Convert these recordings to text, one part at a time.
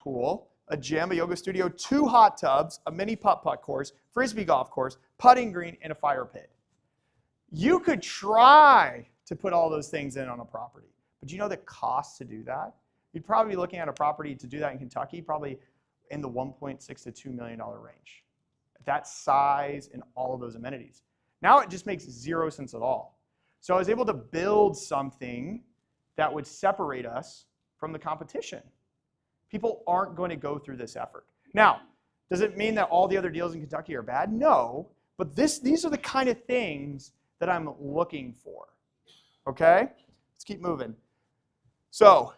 pool, a gym, a yoga studio, 2 hot tubs, a mini putt-putt course, frisbee golf course, putting green, and a fire pit. You could try to put all those things in on a property, but you know the cost to do that? You'd probably be looking at a property to do that in Kentucky, probably in the $1.6 to $2 million range. That size and all of those amenities. Now it just makes 0 sense at all. So I was able to build something that would separate us from the competition. People aren't going to go through this effort. Now, does it mean that all the other deals in Kentucky are bad? No, but these are the kind of things that I'm looking for. Okay? Let's keep moving. So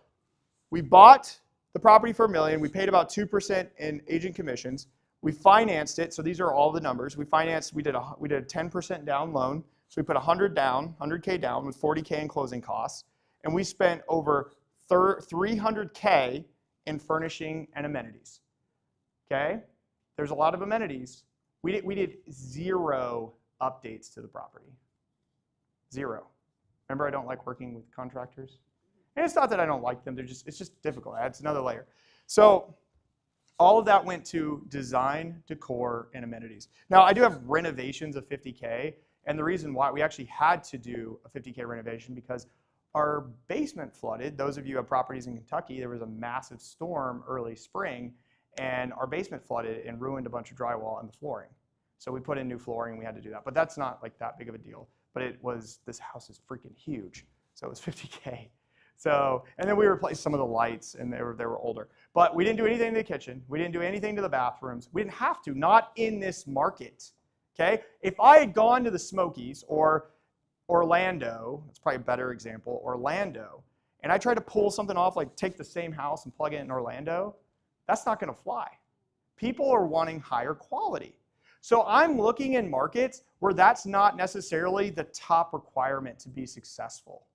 we bought the property for $1 million. We paid about 2% in agent commissions. We financed it. So these are all the numbers. We financed. We did a 10% down loan. So we put 100 down, 100K down with 40K in closing costs, and we spent over 300K in furnishing and amenities. Okay, there's a lot of amenities. We did 0 updates to the property. 0. Remember, I don't like working with contractors. And it's not that I don't like them. It's just difficult. It's another layer. So all of that went to design, decor, and amenities. Now, I do have renovations of 50K. And the reason why we actually had to do a 50K renovation because our basement flooded. Those of you who have properties in Kentucky, there was a massive storm early spring, and our basement flooded and ruined a bunch of drywall and the flooring. So we put in new flooring, we had to do that. But that's not like that big of a deal. But it was, this house is freaking huge. So it was 50K. So, and then we replaced some of the lights, and they were older. But we didn't do anything to the kitchen. We didn't do anything to the bathrooms. We didn't have to, not in this market. Okay? If I had gone to the Smokies or Orlando, that's probably a better example, Orlando, and I tried to pull something off, like take the same house and plug it in Orlando, that's not going to fly. People are wanting higher quality. So I'm looking in markets where that's not necessarily the top requirement to be successful.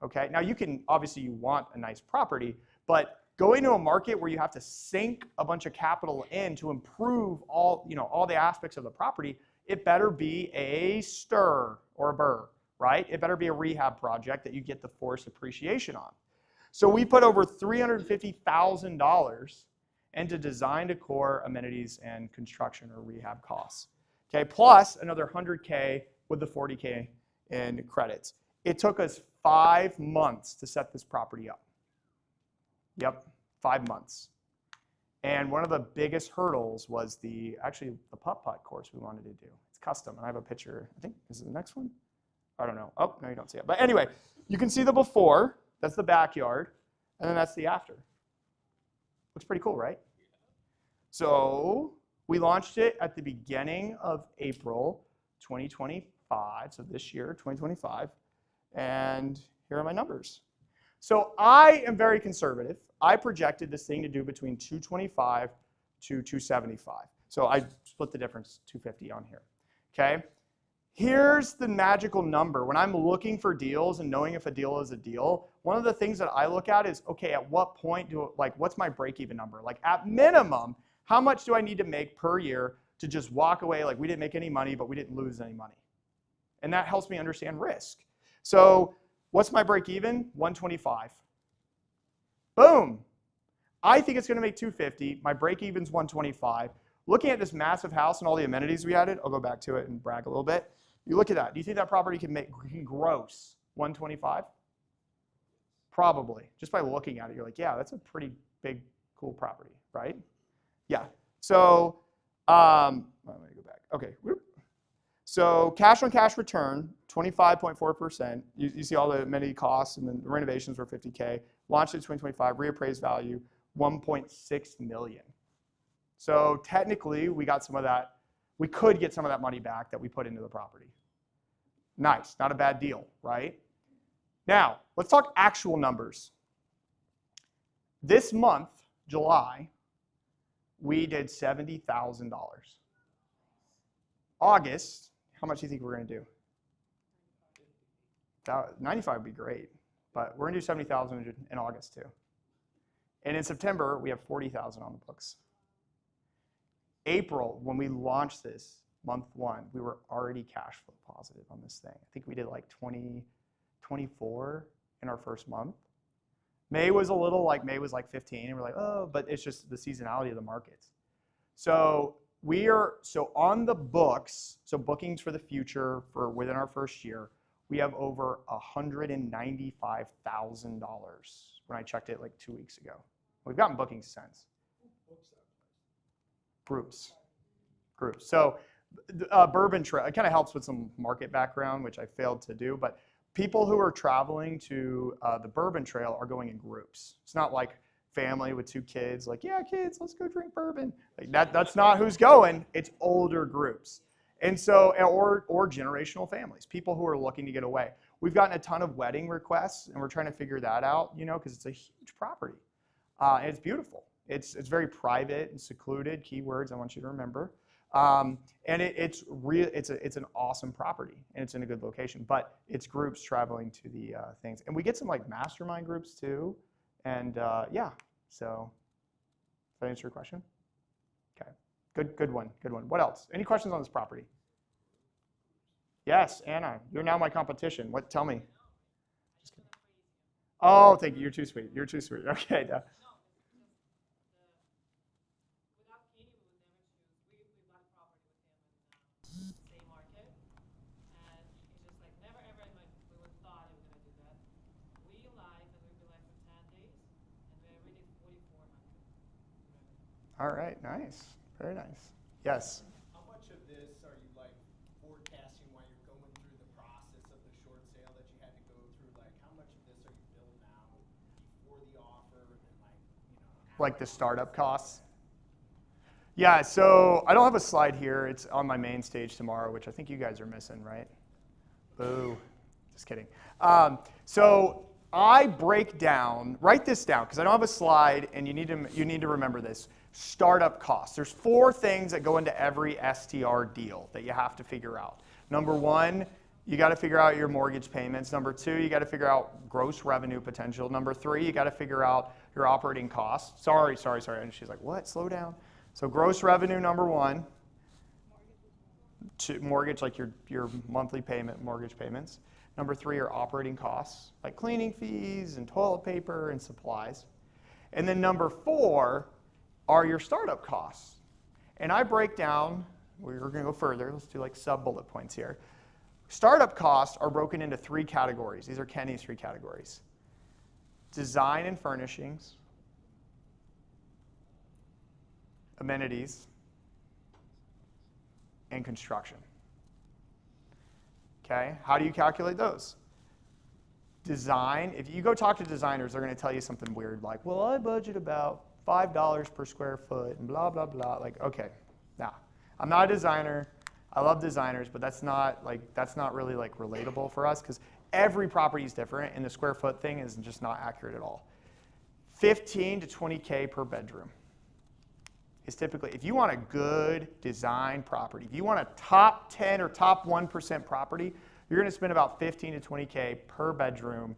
Okay? Now you can, obviously you want a nice property, but going to a market where you have to sink a bunch of capital in to improve all the aspects of the property, it better be a STR or a BRRRR, right? It better be a rehab project that you get the forced appreciation on. So we put over $350,000 into design, decor, amenities, and construction or rehab costs. Okay, plus another 100K with the 40K in credits. It took us 5 months to set this property up. Yep, 5 months. And one of the biggest hurdles was actually the putt-putt course we wanted to do. It's custom, and I have a picture. I think, is it the next one? I don't know. Oh, no, you don't see it. But anyway, you can see the before. That's the backyard. And then that's the after. Looks pretty cool, right? So we launched it at the beginning of April 2025, so this year, 2025. And here are my numbers. So I am very conservative. I projected this thing to do between 225 to 275. So I split the difference, 250 on here. Okay? Here's the magical number. When I'm looking for deals and knowing if a deal is a deal, one of the things that I look at is, okay, at what point what's my break-even number? Like at minimum, how much do I need to make per year to just walk away like we didn't make any money, but we didn't lose any money? And that helps me understand risk. So what's my break-even? 125. Boom. I think it's going to make 250. My break-even's 125. Looking at this massive house and all the amenities we added, I'll go back to it and brag a little bit. You look at that. Do you think that property can gross 125? Probably. Just by looking at it, you're like, yeah, that's a pretty big, cool property, right? Yeah. So let me go back. Okay. So cash on cash return, 25.4%. You see all the amenity costs, and then the renovations were 50K. Launched in 2025, reappraised value, 1.6 million. So technically, we got some of that. We could get some of that money back that we put into the property. Nice, not a bad deal, right? Now, let's talk actual numbers. This month, July, we did $70,000. August, how much do you think we're going to do? 95 would be great, but we're going to do 70,000 in August too. And in September, we have 40,000 on the books. April, when we launched this, month 1, we were already cash flow positive on this thing. I think we did like 24 in our first month. May was like 15, and we're like, oh, but it's just the seasonality of the markets. So on the books, so bookings for the future for within our first year, we have over $195,000 when I checked it like 2 weeks ago. We've gotten bookings since. Groups. So Bourbon Trail, it kind of helps with some market background, which I failed to do, but people who are traveling to the Bourbon Trail are going in groups. It's not like family with 2 kids, like, yeah, kids, let's go drink bourbon. Like that's not who's going. It's older groups. And so, or generational families, people who are looking to get away. We've gotten a ton of wedding requests, and we're trying to figure that out, because it's a huge property. And it's beautiful. It's very private and secluded, keywords I want you to remember. And it's an awesome property, and it's in a good location. But it's groups traveling to the things. And we get some like mastermind groups too. And yeah, so does that answer your question? Okay, good one. What else? Any questions on this property? Yes, Anna, you're now my competition. What? Tell me. Just kidding. Oh, thank you. You're too sweet. Okay. All right, nice, very nice. Yes? How much of this are you like forecasting while you're going through the process of the short sale that you had to go through? Like how much of this are you billing now before the offer and like the startup costs? Yeah, so I don't have a slide here. It's on my main stage tomorrow, which I think you guys are missing, right? Boo, just kidding. So I break down, write this down because I don't have a slide, and you need to remember this. Startup costs. There's 4 things that go into every STR deal that you have to figure out. Number 1, you got to figure out your mortgage payments. Number 2, you got to figure out gross revenue potential. Number 3, you got to figure out your operating costs. Sorry. And she's like, what? Slow down. So gross revenue, number 1. Mortgage, like your monthly payment, mortgage payments. Number 3 are operating costs, like cleaning fees and toilet paper and supplies. And then number 4 are your startup costs. And I break down, we're going to go further. Let's do like sub-bullet points here. Startup costs are broken into 3 categories. These are Kenny's 3 categories. Design and furnishings, amenities, and construction. Okay, how do you calculate those? Design, if you go talk to designers, they're going to tell you something weird like, well, I budget about $5 per square foot and blah, blah, blah. Like, okay, now, I'm not a designer. I love designers, but that's not really like relatable for us because every property is different, and the square foot thing is just not accurate at all. 15 to 20K per bedroom is typically, if you want a good design property, if you want a top 10 or top 1% property, you're going to spend about 15 to 20K per bedroom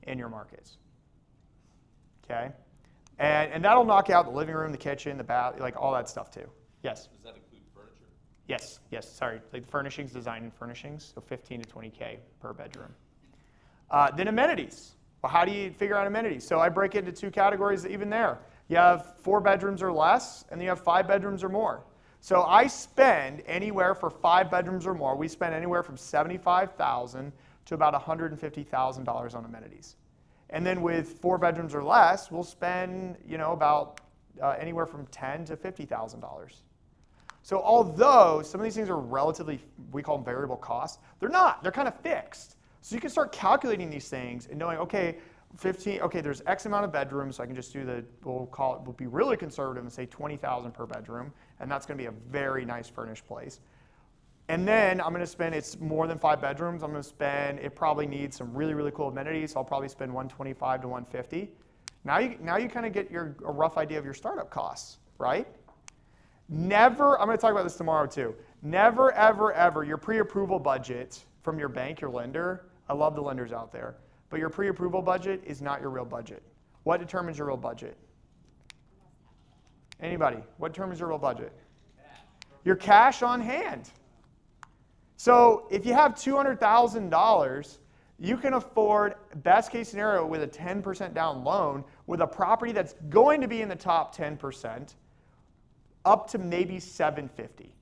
in your markets. Okay? And that'll knock out the living room, the kitchen, the bath, like all that stuff too. Yes? Does that include furniture? Yes, sorry. Like furnishings, design and furnishings, so 15 to 20K per bedroom. Then amenities. Well, how do you figure out amenities? So I break it into 2 categories even there. You have 4 bedrooms or less, and then you have 5 bedrooms or more. So I spend anywhere for 5 bedrooms or more, we spend anywhere from $75,000 to about $150,000 on amenities. And then with 4 bedrooms or less, we'll spend, about anywhere from $10,000 to $50,000. So although some of these things are relatively, we call them variable costs, they're not. They're kind of fixed. So you can start calculating these things and knowing, okay, there's X amount of bedrooms, so I can just do we'll be really conservative and say $20,000 per bedroom, and that's going to be a very nice furnished place. And then I'm going to spend, it's more than 5 bedrooms, it probably needs some really, really cool amenities, so I'll probably spend $125,000 to $150,000. Now you kind of get a rough idea of your startup costs, right? Never, I'm going to talk about this tomorrow too, never, ever, ever, your pre-approval budget from your bank, your lender, I love the lenders out there, but your pre-approval budget is not your real budget. What determines your real budget? Anybody? What determines your real budget? Your cash on hand. So if you have $200,000, You can afford, best case scenario, with a 10% down loan, with a property that's going to be in the top 10%, up to maybe 750.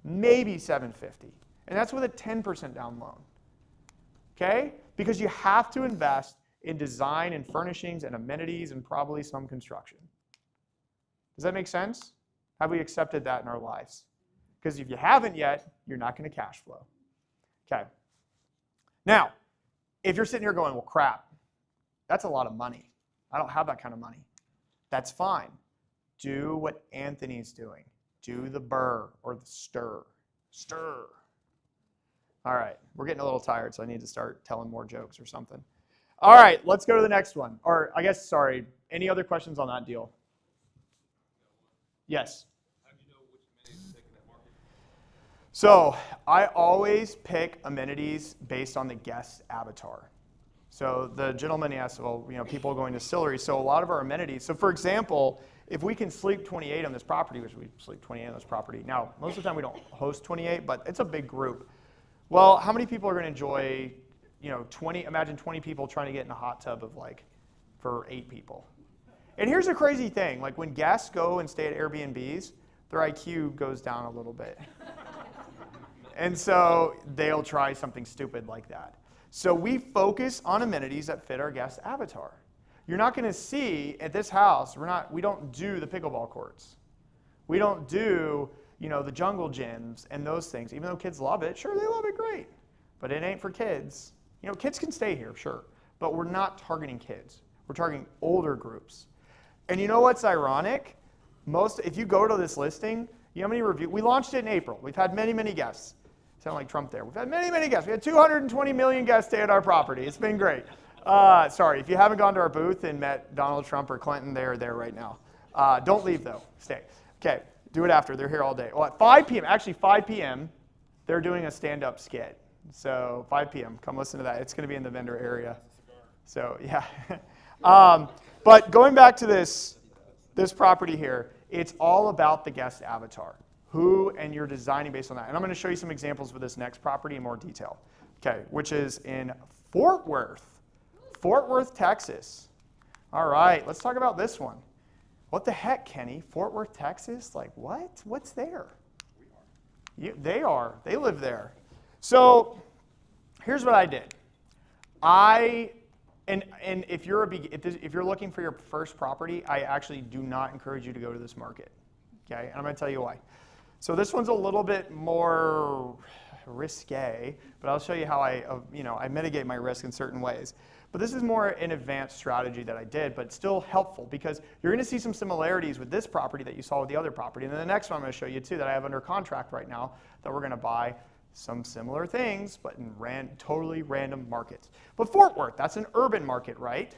Maybe 750. And that's with a 10% down loan. Okay? Because you have to invest in design and furnishings and amenities and probably some construction. Does that make sense? Have we accepted that in our lives? Because if you haven't yet, you're not going to cash flow. Okay. Now, if you're sitting here going, well, crap, that's a lot of money. I don't have that kind of money. That's fine. Do what Anthony's doing. Do the burr or the stir. Stir. All right, we're getting a little tired, so I need to start telling more jokes or something. All right, let's go to the next one. Or I guess, sorry, any other questions on that deal? Yes? How do you know which amenities to take in that market? So I always pick amenities based on the guest avatar. So the gentleman asked, well, people going to Sillery, so a lot of our amenities. So for example, if we can sleep 28 on this property, which we sleep 28 on this property. Now, most of the time we don't host 28, but it's a big group. Well, how many people are going to enjoy, 20, imagine 20 people trying to get in a hot tub of for 8 people. And here's a crazy thing, when guests go and stay at Airbnbs, their IQ goes down a little bit. And so they'll try something stupid like that. So we focus on amenities that fit our guest avatar. You're not going to see at this house, we don't do the pickleball courts. We don't do, the jungle gyms and those things. Even though kids love it, sure, they love it, great. But it ain't for kids. Kids can stay here, sure. But we're not targeting kids. We're targeting older groups. And you know what's ironic? If you go to this listing, you know how many reviews? We launched it in April. We've had many, many guests. Sound like Trump there. We've had many, many guests. We had 220 million guests stay at our property. It's been great. Sorry, if you haven't gone to our booth and met Donald Trump or Clinton, they're there right now. Don't leave, though. Stay. Okay, do it after. They're here all day. Well, at 5 p.m., actually 5 p.m., they're doing a stand-up skit. So 5 p.m., come listen to that. It's going to be in the vendor area. So, yeah. But going back to this property here, it's all about the guest avatar. And you're designing based on that. And I'm going to show you some examples for this next property in more detail. Okay, which is in Fort Worth, Texas. All right, let's talk about this one. What the heck, Kenny? Fort Worth, Texas? What? What's there? They are. They live there. So here's what I did. And if you're looking for your first property, I actually do not encourage you to go to this market. Okay, and I'm going to tell you why. So this one's a little bit more risque, but I'll show you how I mitigate my risk in certain ways. But this is more an advanced strategy that I did, but still helpful because you're going to see some similarities with this property that you saw with the other property. And then the next one I'm going to show you too that I have under contract right now that we're going to buy some similar things, but in totally random markets. But Fort Worth, that's an urban market, right?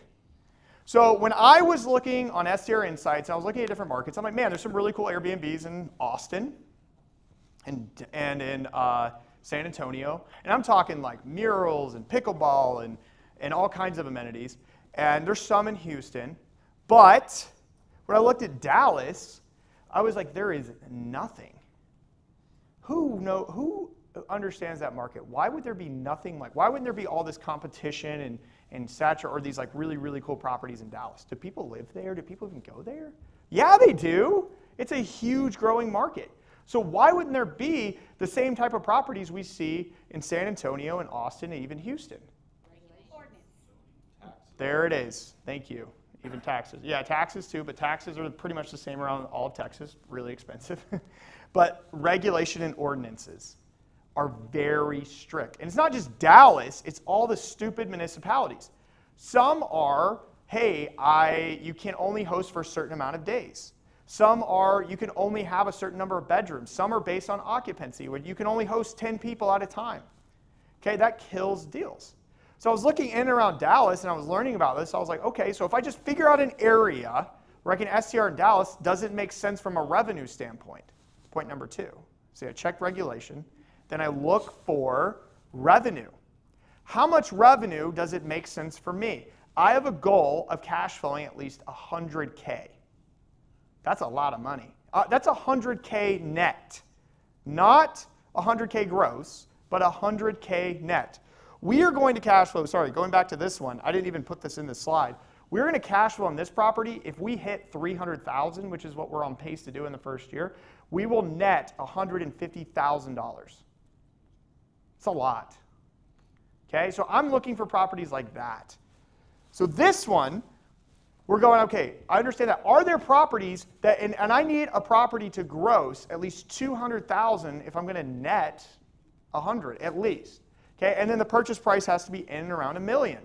So when I was looking on STR Insights, I was looking at different markets. I'm like, man, there's some really cool Airbnbs in Austin and in San Antonio. And I'm talking murals and pickleball and all kinds of amenities. And there's some in Houston. But when I looked at Dallas, I was like, there is nothing. Who understands that market? Why would there be nothing why wouldn't there be all this competition and saturate or these really, really cool properties in Dallas? Do people live there? Do people even go there? Yeah, they do. It's a huge growing market. So why wouldn't there be the same type of properties we see in San Antonio and Austin and even Houston? There it is. Thank you. Even taxes. Yeah, taxes too, but taxes are pretty much the same around all of Texas. Really expensive. But regulation and ordinances are very strict. And it's not just Dallas, it's all the stupid municipalities. Some are, hey, you can only host for a certain amount of days. Some are, you can only have a certain number of bedrooms. Some are based on occupancy, where you can only host 10 people at a time. Okay, that kills deals. So I was looking in and around Dallas, and I was learning about this. I was like, okay, so if I just figure out an area where I can STR in Dallas, does it make sense from a revenue standpoint? Point number 2. So I checked regulation. Then I look for revenue. How much revenue does it make sense for me? I have a goal of cash flowing at least $100K. That's a lot of money. That's $100K net. Not $100K gross, but $100K net. We are going to cash flow, sorry, going back to this one, I didn't even put this in this slide. We're going to cash flow on this property. If we hit 300,000, which is what we're on pace to do in the first year, we will net $150,000. It's a lot. Okay, so I'm looking for properties like that. So this one, we're going, okay, I understand that. Are there properties that, and I need a property to gross at least 200,000 if I'm going to net 100 at least. Okay, and then the purchase price has to be in and around $1 million.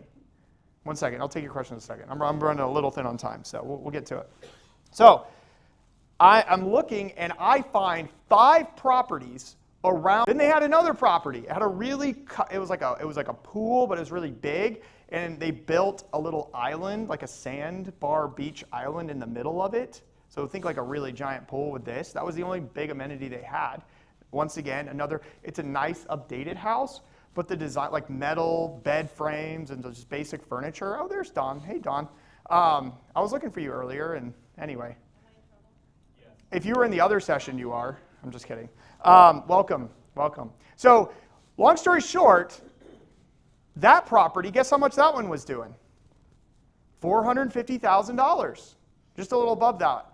One second, I'll take your question in a second. I'm running a little thin on time, so we'll get to it. So I'm looking, and I find 5 properties around. Then they had another property. It had a really, it was like a pool, but it was really big, and they built a little island, like a sandbar beach island in the middle of it. So think like a really giant pool with this. That was the only big amenity they had. Once again, it's a nice updated house, but the design, like metal bed frames and just basic furniture. Oh, there's Don. Hey, Don. I was looking for you earlier, and anyway. If you were in the other session, you are. I'm just kidding. Welcome. So, long story short, that property, guess how much that one was doing? $450,000. Just a little above that.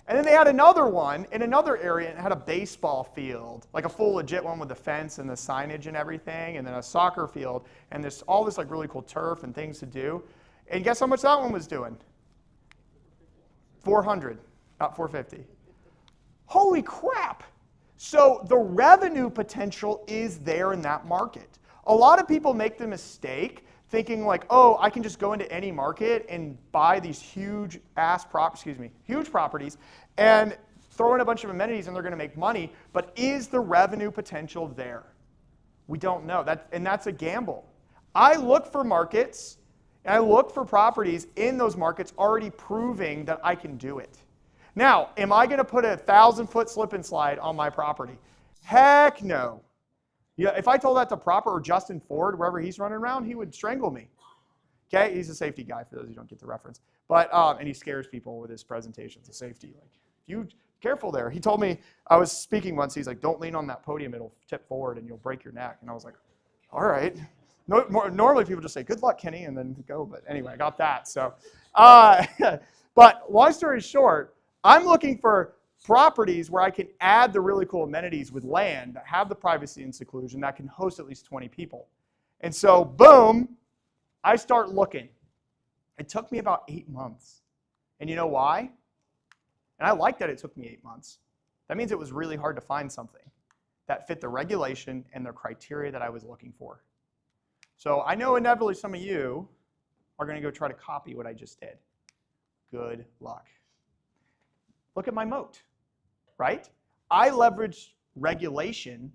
And then they had another one in another area, and it had a baseball field, like a full legit one with the fence and the signage and everything, and then a soccer field, and all this like really cool turf and things to do. And guess how much that one was doing? 400, not 450. Holy crap! So the revenue potential is there in that market. A lot of people make the mistake thinking like, oh, I can just go into any market and buy these huge properties and throw in a bunch of amenities and they're going to make money. But is the revenue potential there? We don't know. And that's a gamble. I look for markets and I look for properties in those markets already proving that I can do it. Now, am I going to put a 1,000-foot slip and slide on my property? Heck no. Yeah, if I told that to Proper or Justin Ford, wherever he's running around, he would strangle me. Okay, he's a safety guy for those who don't get the reference. But and he scares people with his presentations of safety. Like, you careful there. He told me, I was speaking once. He's like, don't lean on that podium; it'll tip forward and you'll break your neck. And I was like, all right. Normally people just say, good luck, Kenny, and then go. But anyway, I got that. So, but long story short, I'm looking for properties where I can add the really cool amenities with land that have the privacy and seclusion that can host at least 20 people. And so, boom, I start looking. It took me about 8 months. And you know why? And I like that it took me 8 months. That means it was really hard to find something that fit the regulation and the criteria that I was looking for. So I know inevitably some of you are going to go try to copy what I just did. Good luck. Look at my moat. Right? I leverage regulation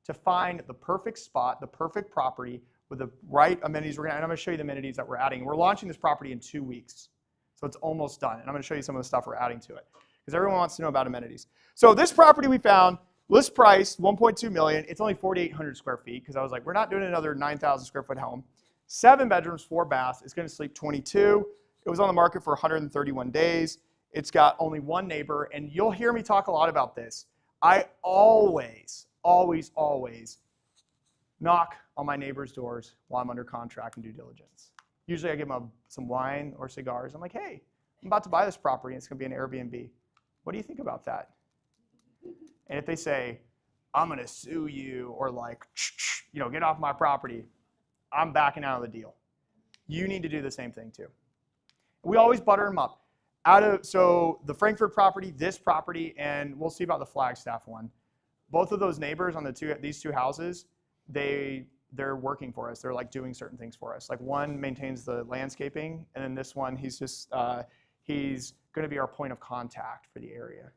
to find the perfect spot, the perfect property with the right amenities. And I'm going to show you the amenities that we're adding. We're launching this property in 2 weeks. So it's almost done. And I'm going to show you some of the stuff we're adding to it. Because everyone wants to know about amenities. So this property we found, list price, $1.2 million. It's only 4,800 square feet. Because I was like, we're not doing another 9,000 square foot home. 7 bedrooms, 4 baths. It's going to sleep 22. It was on the market for 131 days. It's got only 1 neighbor, and you'll hear me talk a lot about this. I always knock on my neighbor's doors while I'm under contract and due diligence. Usually I give them some wine or cigars. I'm like, hey, I'm about to buy this property, and it's going to be an Airbnb. What do you think about that? And if they say, I'm going to sue you, or like, get off my property, I'm backing out of the deal. You need to do the same thing too. We always butter them up. So the Frankfurt property, this property, and we'll see about the Flagstaff one. Both of those neighbors on these 2 houses, they're working for us. They're like doing certain things for us. Like one maintains the landscaping, and then this one, he's going to be our point of contact for the area.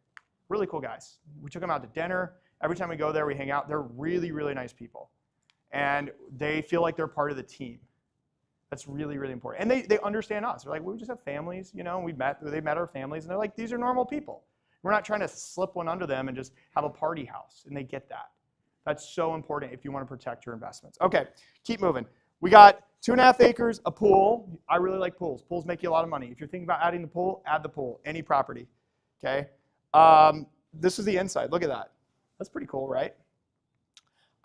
Really cool guys. We took them out to dinner. Every time we go there, we hang out. They're really, really nice people. And they feel like they're part of the team. That's really, really important. And they understand us. They're like, we just have families, they met our families, and they're like, these are normal people. We're not trying to slip one under them and just have a party house, and they get that. That's so important if you want to protect your investments. Okay, keep moving. We got 2.5 acres, a pool. I really like pools. Pools make you a lot of money. If you're thinking about adding the pool, add the pool, any property, okay? This is the inside. Look at that. That's pretty cool, right?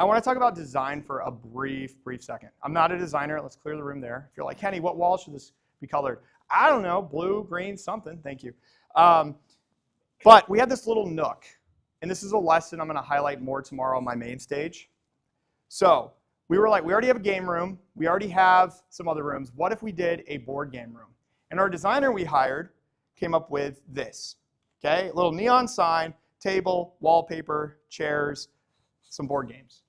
I want to talk about design for a brief second. I'm not a designer. Let's clear the room there. If you're like, Kenny, what wall should this be colored? I don't know, blue, green, something. Thank you. But we had this little nook, and this is a lesson I'm going to highlight more tomorrow on my main stage. So we were like, we already have a game room. We already have some other rooms. What if we did a board game room? And our designer we hired came up with this, okay? A little neon sign, table, wallpaper, chairs, some board games.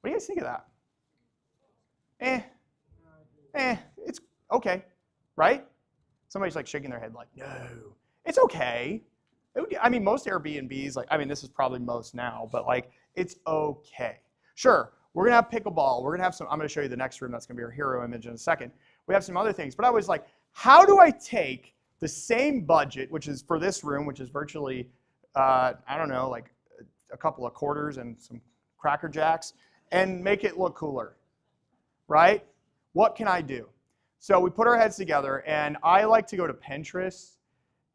What do you guys think of that? It's okay, right? Somebody's like shaking their head like, no, it's okay. I mean, most Airbnbs, like, I mean, this is probably most now, but like, it's okay. Sure, we're gonna have pickleball. We're gonna have some, I'm gonna show you the next room. That's gonna be our hero image in a second. We have some other things, but I was like, how do I take the same budget, which is for this room, which is virtually, I don't know, like a couple of quarters and some Cracker Jacks, and make it look cooler, right? What can I do? So we put our heads together, and I like to go to Pinterest.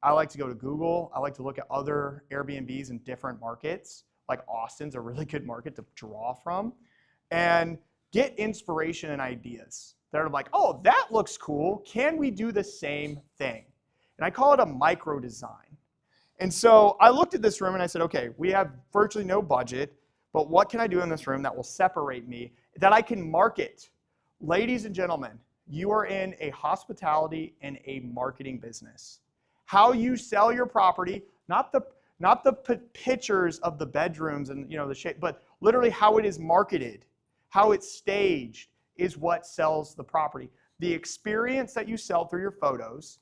I like to go to Google. I like to look at other Airbnbs in different markets. Like Austin's a really good market to draw from, and get inspiration and ideas. They're like, oh, that looks cool. Can we do the same thing? And I call it a micro design. And so I looked at this room and I said, okay, we have virtually no budget, but what can I do in this room that will separate me, that I can market? Ladies and gentlemen, you are in a hospitality and a marketing business. How you sell your property, not the pictures of the bedrooms and the shape, but literally how it is marketed, how it's staged is what sells the property. The experience that you sell through your photos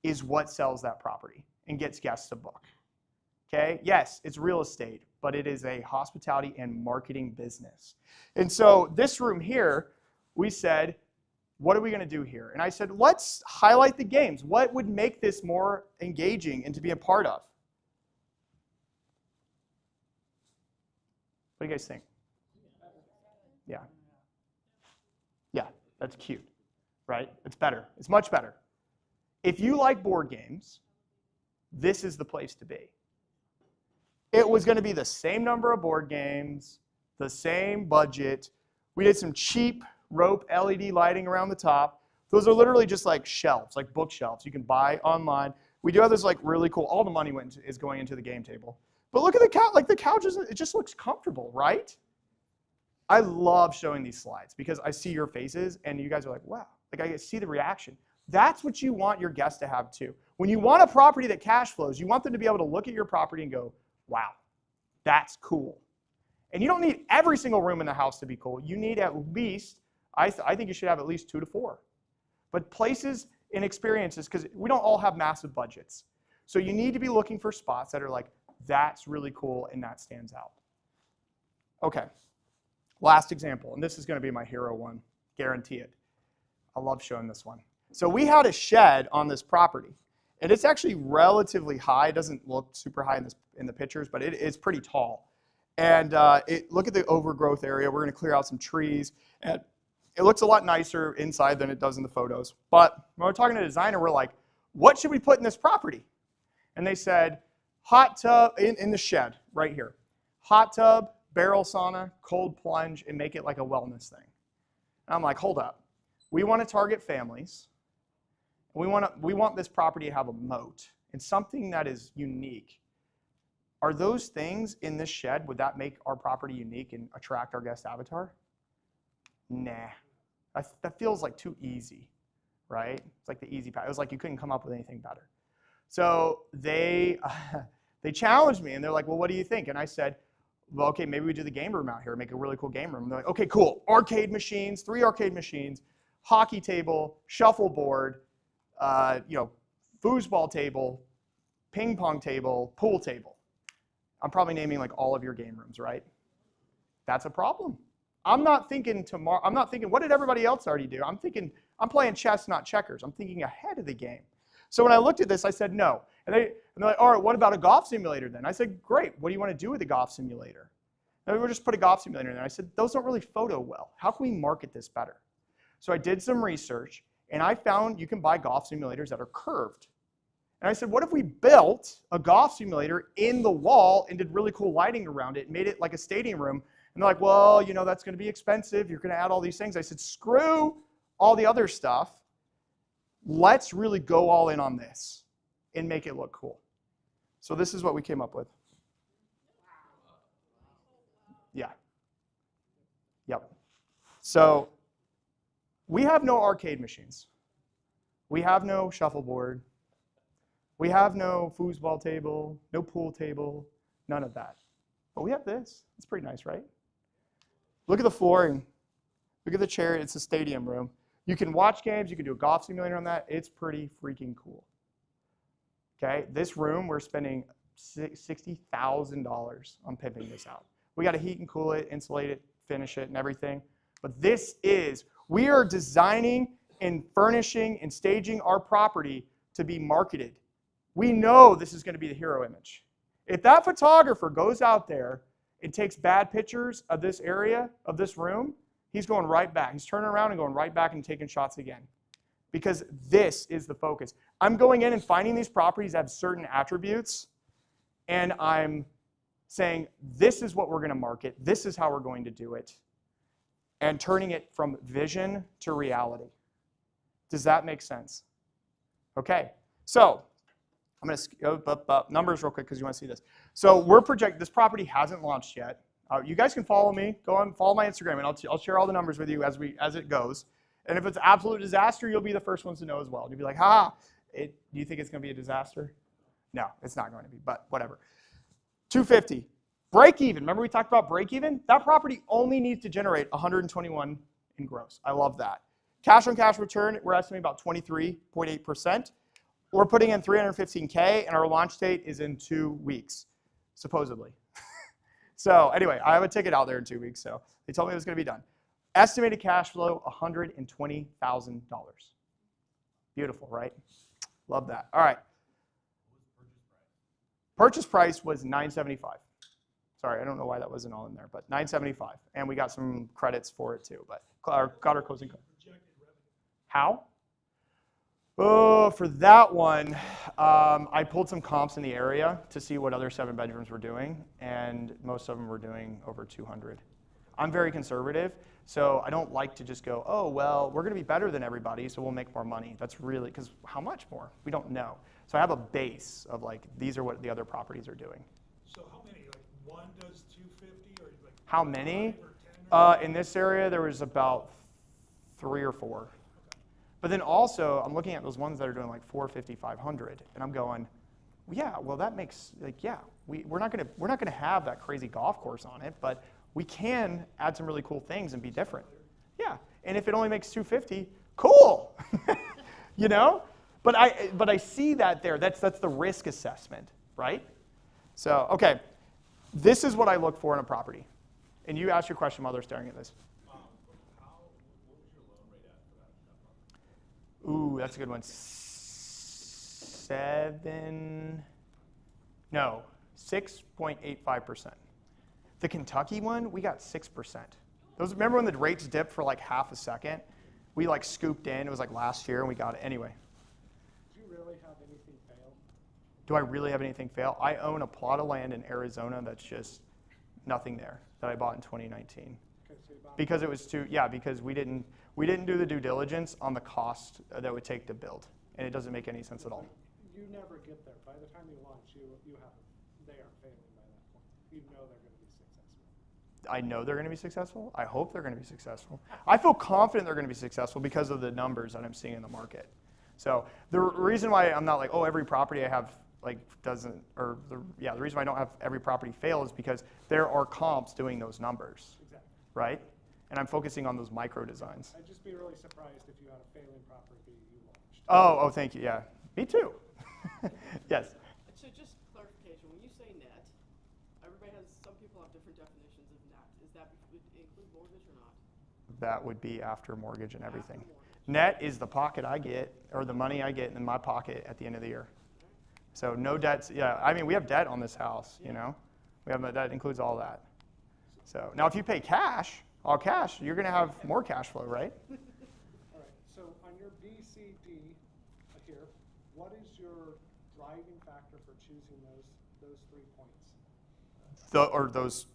is what sells that property and gets guests to book. Okay? Yes, it's real estate, but it is a hospitality and marketing business. And so this room here, we said, what are we going to do here? And I said, let's highlight the games. What would make this more engaging and to be a part of? What do you guys think? Yeah. Yeah, that's cute, right? It's better. It's much better. If you like board games, this is the place to be. It was going to be the same number of board games, the same budget. We did some cheap rope LED lighting around the top. Those are literally just like shelves, like bookshelves you can buy online. We do have this like really cool, all the money is going into the game table. But look at the couch, like the couches, it just looks comfortable, right? I love showing these slides because I see your faces and you guys are like, wow, like I see the reaction. That's what you want your guests to have too. When you want a property that cash flows, you want them to be able to look at your property and go, wow, that's cool. And you don't need every single room in the house to be cool. You need at least, I think you should have at least 2 to 4. But places and experiences, because we don't all have massive budgets. So you need to be looking for spots that are like, that's really cool and that stands out. Okay, last example, and this is going to be my hero one, guarantee it. I love showing this one. So we had a shed on this property, and it's actually relatively high. It doesn't look super high in the pictures, but it is pretty tall. And look at the overgrowth area. We're going to clear out some trees. And it looks a lot nicer inside than it does in the photos. But when we're talking to a designer, we're like, what should we put in this property? And they said, hot tub in the shed right here. Hot tub, barrel sauna, cold plunge, and make it like a wellness thing. And I'm like, hold up. We want to target families. We want this property to have a moat and something that is unique. Are those things in this shed, would that make our property unique and attract our guest avatar? Nah. That feels like too easy, right? It's like the easy path. It was like you couldn't come up with anything better. So they challenged me, and they're like, well, what do you think? And I said, well, okay, maybe we do the game room out here, make a really cool game room. And they're like, okay, cool. Arcade machines, 3 arcade machines, hockey table, shuffleboard, foosball table, ping pong table, pool table. I'm probably naming like all of your game rooms, right? That's a problem. I'm not thinking tomorrow. I'm not thinking, what did everybody else already do? I'm thinking, I'm playing chess, not checkers. I'm thinking ahead of the game. So when I looked at this, I said no. And they're like, all right, what about a golf simulator then? I said, great. What do you want to do with a golf simulator? And we'll just put a golf simulator in there. I said, those don't really photo well. How can we market this better? So I did some research, and I found you can buy golf simulators that are curved. And I said, what if we built a golf simulator in the wall and did really cool lighting around it, made it like a stadium room, and And they're like, well, you know, that's going to be expensive. You're going to add all these things. I said, screw all the other stuff. Let's really go all in on this and make it look cool. So this is what we came up with. Yeah. Yep. So we have no arcade machines. We have no shuffleboard. We have no foosball table, no pool table, none of that. But we have this. It's pretty nice, right? Look at the flooring. Look at the chair. It's a stadium room. You can watch games. You can do a golf simulator on that. It's pretty freaking cool. Okay, this room, we're spending $60,000 on pimping this out. We got to heat and cool it, insulate it, finish it, and everything. But this is, we are designing and furnishing and staging our property to be marketed. We know this is going to be the hero image. If that photographer goes out there and takes bad pictures of this area, of this room, he's going right back. He's turning around and going right back and taking shots again. Because this is the focus. I'm going in and finding these properties that have certain attributes, and I'm saying, this is what we're going to market. This is how we're going to do it. And turning it from vision to reality. Does that make sense? Okay, so I'm going to go up numbers real quick because you want to see this. So we're projecting, this property hasn't launched yet. You guys can follow me. Go on, follow my Instagram, and I'll share all the numbers with you as it goes. And if it's an absolute disaster, you'll be the first ones to know as well. You'll be like, do you think it's going to be a disaster? No, it's not going to be, but whatever. 250. Break even. Remember we talked about break even? That property only needs to generate 121 in gross. I love that. Cash on cash return, we're estimating about 23.8%. We're putting in $315K, and our launch date is in 2 weeks, supposedly. So anyway, I have a ticket out there in 2 weeks, so they told me it was going to be done. Estimated cash flow, $120,000. Beautiful, right? Love that. All right. Purchase price was $975. Sorry, I don't know why that wasn't all in there, but $975. And we got some credits for it too, but got our closing. How? Oh, for that one, I pulled some comps in the area to see what other 7 bedrooms were doing, and most of them were doing over 200. I'm very conservative, so I don't like to just go, oh, well, we're going to be better than everybody, so we'll make more money. That's really, because how much more? We don't know. So I have a base of like, these are what the other properties are doing. So how many? Like one does 250 or like how many? 5 or 10? In this area, there was about 3 or 4. Okay. But then also, I'm looking at those ones that are doing like 450, 500, and I'm going, yeah, well, that makes, like, yeah, we're not gonna have that crazy golf course on it, but we can add some really cool things and be different. Yeah, and if it only makes 250, cool, you know? But I see that there. That's the risk assessment, right? So, okay, this is what I look for in a property. And you ask your question while they're staring at this. What was your loan rate at for that property? Ooh, that's a good one. 6.85%. The Kentucky one, we got 6%. Those, remember when the rates dipped for like half a second? We like scooped in. It was like last year, and we got it anyway. Do you really have anything fail? Do I really have anything fail? I own a plot of land in Arizona that's just nothing there that I bought in 2019. Okay, so you bought Because it was too, yeah, because we didn't do the due diligence on the cost that it would take to build, and it doesn't make any sense at all. You never get there. By the time you launch, they are failing by that point. You know they're going to be successful. I know they're going to be successful. I hope they're going to be successful. I feel confident they're going to be successful because of the numbers that I'm seeing in the market. So the reason why I'm not like, oh, every property I have like doesn't, or the reason why I don't have every property fail is because there are comps doing those numbers, Exactly. right? And I'm focusing on those micro designs. I'd just be really surprised if you had a failing property you launched. Oh, thank you. Yeah, me too. Yes. So just clarification, when you say net, everybody has, some people have different definitions of net. Is that include mortgage or not? That would be after mortgage and everything. After mortgage. Net is the pocket I get, or the money I get in my pocket at the end of the year. So no debts. Yeah, I mean, we have debt on this house, you know. That includes all that. So now if you pay cash, all cash, you're going to have more cash flow, right? All right, so on your BCD here, what is your driving factor for choosing those 3 points? Or those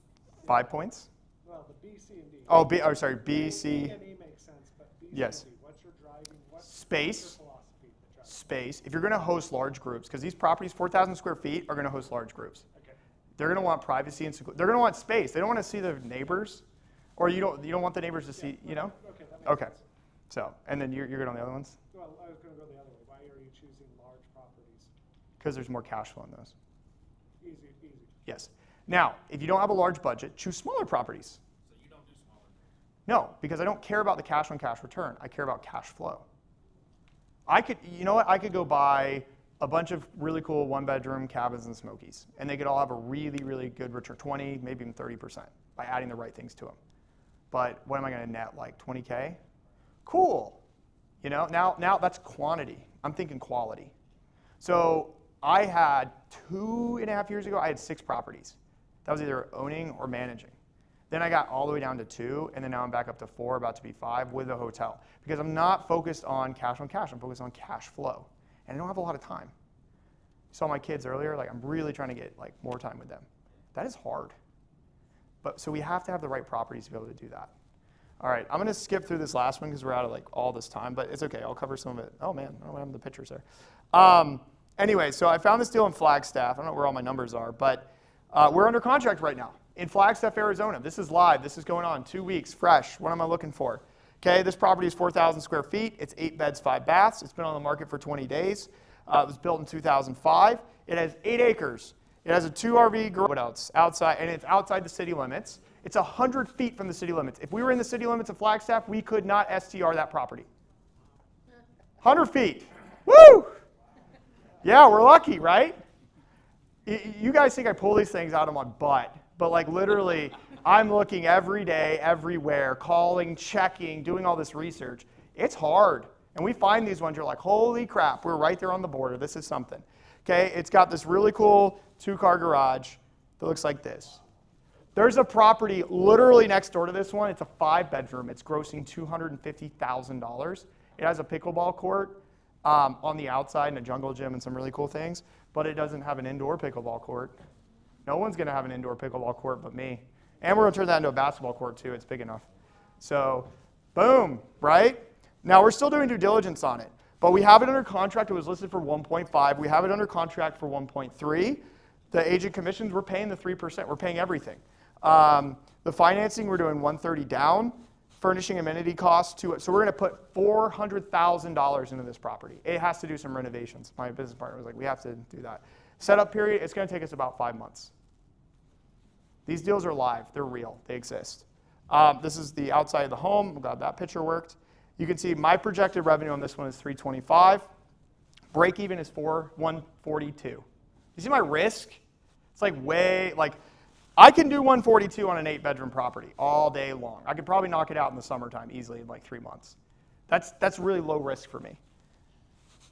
5 points? Well, the B, C, and D. Oh, sorry, B, C. B and E makes sense, but B, Yes. C, and D, what's your driving, what's Space. your philosophy that drives Space. If you're going to host large groups, because these properties, 4,000 square feet, are going to host large groups. Okay. They're going to want privacy and they're going to want space. They don't want to see the neighbors, or you don't want the neighbors to see, you know? Okay, that makes Okay. sense. So, and then you're good on the other ones? Well, I was going to go the other way. Why are you choosing large properties? Because there's more cash flow in those. Easy. Yes. Now, if you don't have a large budget, choose smaller properties. So you don't do smaller? No, because I don't care about the cash on cash return. I care about cash flow. I could go buy a bunch of really cool one-bedroom cabins and Smokies, and they could all have a really, really good return, 20, maybe even 30%, by adding the right things to them. But what am I going to net, like 20K? Cool. You know, now that's quantity. I'm thinking quality. So I had 2.5 years ago, I had 6 properties. That was either owning or managing. Then I got all the way down to 2, and then now I'm back up to 4, about to be 5 with a hotel. Because I'm not focused on cash, I'm focused on cash flow. And I don't have a lot of time. You saw my kids earlier, like I'm really trying to get like more time with them. That is hard. But so we have to have the right properties to be able to do that. All right, I'm gonna skip through this last one because we're out of like all this time, but it's okay, I'll cover some of it. Oh man, I don't have the pictures there. Anyway, so I found this deal in Flagstaff. I don't know where all my numbers are, but we're under contract right now in Flagstaff, Arizona. This is live, this is going on, 2 weeks, fresh. What am I looking for? Okay, this property is 4,000 square feet. It's 8 beds, 5 baths. It's been on the market for 20 days. It was built in 2005. It has 8 acres. It has a 2 RV garage. What else? Outside, and it's outside the city limits. It's 100 feet from the city limits. If we were in the city limits of Flagstaff, we could not STR that property. 100 feet. Woo! Yeah, we're lucky, right? You guys think I pull these things out of my butt, but like literally, I'm looking every day, everywhere, calling, checking, doing all this research. It's hard. And we find these ones, you're like, holy crap, we're right there on the border. This is something. Okay, it's got this really cool 2-car garage that looks like this. There's a property literally next door to this one. It's a 5-bedroom. It's grossing $250,000. It has a pickleball court on the outside and a jungle gym and some really cool things, but it doesn't have an indoor pickleball court. No one's going to have an indoor pickleball court but me. And we're going to turn that into a basketball court too. It's big enough. So, boom, right? Now, we're still doing due diligence on it, but we have it under contract. It was listed for 1.5. We have it under contract for 1.3. The agent commissions, we're paying the 3%. We're paying everything. The financing, we're doing 130 down, furnishing amenity costs to it. So we're going to put $400,000 into this property. It has to do some renovations. My business partner was like, we have to do that. Setup period, it's going to take us about 5 months. These deals are live. They're real. They exist. This is the outside of the home. I'm glad that picture worked. You can see my projected revenue on this one is $325. Break even is $142. You see my risk? It's like I can do 142 on an 8-bedroom property all day long. I could probably knock it out in the summertime easily in like 3 months. That's really low risk for me.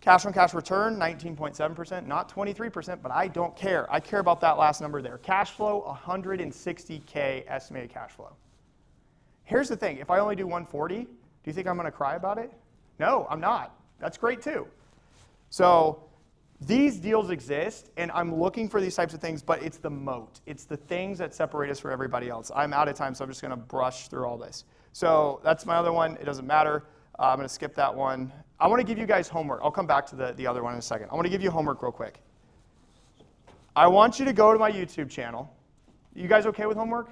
Cash on cash return, 19.7%, not 23%, but I don't care. I care about that last number there. Cash flow, $160K estimated cash flow. Here's the thing, if I only do 140, do you think I'm going to cry about it? No, I'm not. That's great too. So these deals exist, and I'm looking for these types of things, but it's the moat. It's the things that separate us from everybody else. I'm out of time, so I'm just going to brush through all this. So that's my other one. It doesn't matter. I'm going to skip that one. I want to give you guys homework. I'll come back to the other one in a second. I want to give you homework real quick. I want you to go to my YouTube channel. You guys okay with homework?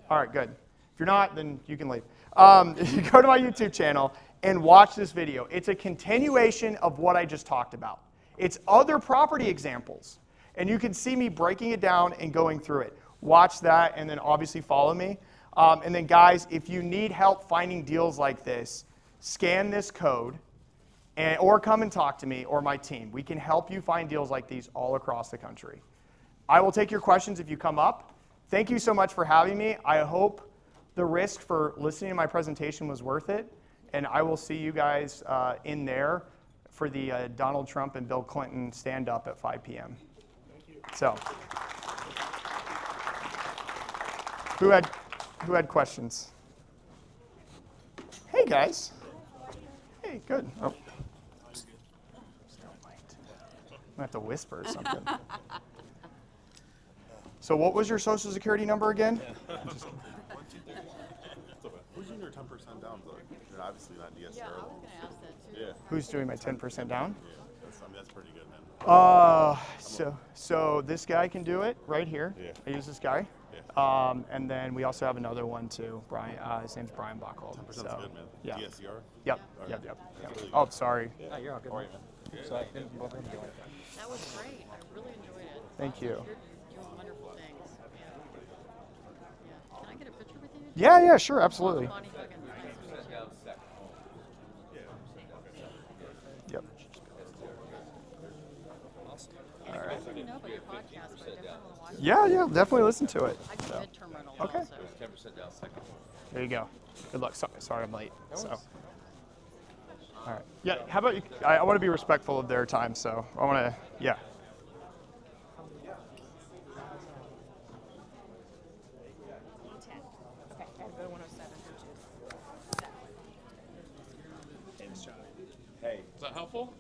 All right, good. If you're not, then you can leave. You go to my YouTube channel and watch this video. It's a continuation of what I just talked about. It's other property examples. And you can see me breaking it down and going through it. Watch that and then obviously follow me. And then guys, if you need help finding deals like this, scan this code or come and talk to me or my team. We can help you find deals like these all across the country. I will take your questions if you come up. Thank you so much for having me. I hope the risk for listening to my presentation was worth it. And I will see you guys in there for the Donald Trump and Bill Clinton stand-up at 5 p.m. Thank you. So, who had questions? Hey guys. Hey, good. Oh. I have to whisper or something. So what was your social security number again? 10% down, though. You're obviously not DSCR. Yeah, I was going to ask that too. Yeah. Who's doing my 10% down? Yeah. That's pretty good, man. So this guy can do it right here. Yeah. I use this guy. Yeah. And then we also have another one too. Brian, his name's Brian Buckhold. 10% is So, good, man. yeah. DSCR? Yep. Okay. Yep. That's really Oh, good. sorry. Yeah. You're all good. How are you, man? That was great. I really enjoyed it. Thank you. You're doing wonderful things. Yeah. Can I get a picture with you? Yeah, sure, absolutely. Bonnie Huggins. Nice to meet you. Yep. And I don't really know about your podcast, but I definitely want to watch it. Yeah, definitely listen to it. I do So, midterm rentals Okay. also. there you go. Good luck. Sorry I'm late. So. All right. Yeah. How about you? I want to be respectful of their time, so I want to. Yeah. Okay, I gotta go to 107. Hey. Is that helpful?